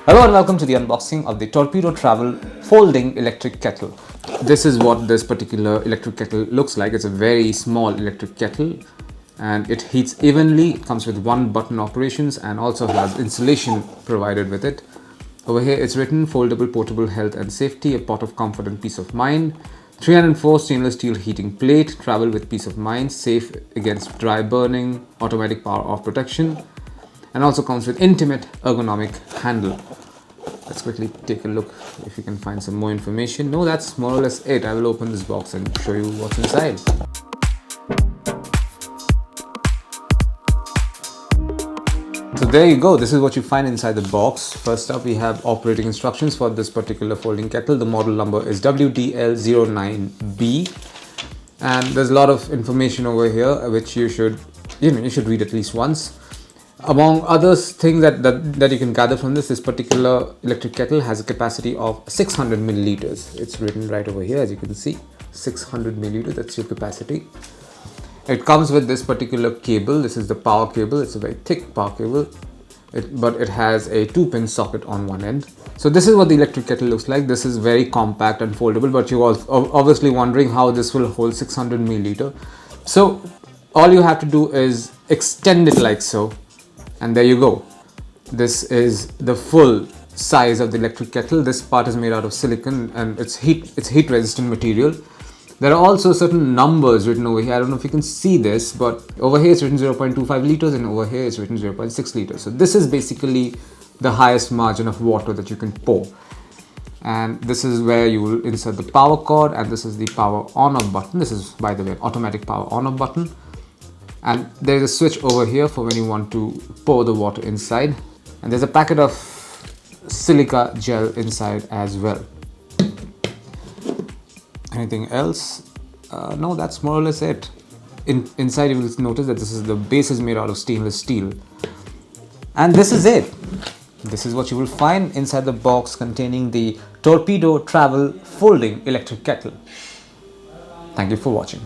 Hello and welcome to the unboxing of the Torpedo Travel Folding Electric Kettle. This is what this particular electric kettle looks like. It's a very small electric kettle and it heats evenly. It comes with one button operations and also has insulation provided with it. Over here it's written foldable, portable, health and safety, a pot of comfort and peace of mind. 304 stainless steel heating plate, travel with peace of mind, safe against dry burning, automatic power off protection, and also comes with intimate ergonomic handle. Let's quickly take a look if you can find some more information. No, that's more or less it. I will open this box and show you what's inside. So there you go. This is what you find inside the box. First up, we have operating instructions for this particular folding kettle. The model number is WDL09B, and there's a lot of information over here which you should read at least once. Among other things that you can gather from this particular electric kettle has a capacity of 600 milliliters. It's written right over here, as you can see, 600 milliliters, that's your capacity. It comes with this particular cable. This is the power cable. It's a very thick power cable, but it has a 2-pin socket on one end. So this is what the electric kettle looks like. This is very compact and foldable, but you're obviously wondering how this will hold 600 milliliter. So all you have to do is extend it like so. And there you go. This is the full size of the electric kettle. This part is made out of silicone and it's heat resistant material. There are also certain numbers written over here. I don't know if you can see this, but over here it's written 0.25 liters and over here it's written 0.6 liters. So this is basically the highest margin of water that you can pour. And this is where you will insert the power cord, and this is the power on off button. This is, by the way, automatic power on off button. And there's a switch over here for when you want to pour the water inside. And there's a packet of silica gel inside as well. Anything else? No, that's more or less it. Inside you will notice that the base is made out of stainless steel. And this is it. This is what you will find inside the box containing the Torpedo Travel Folding Electric Kettle. Thank you for watching.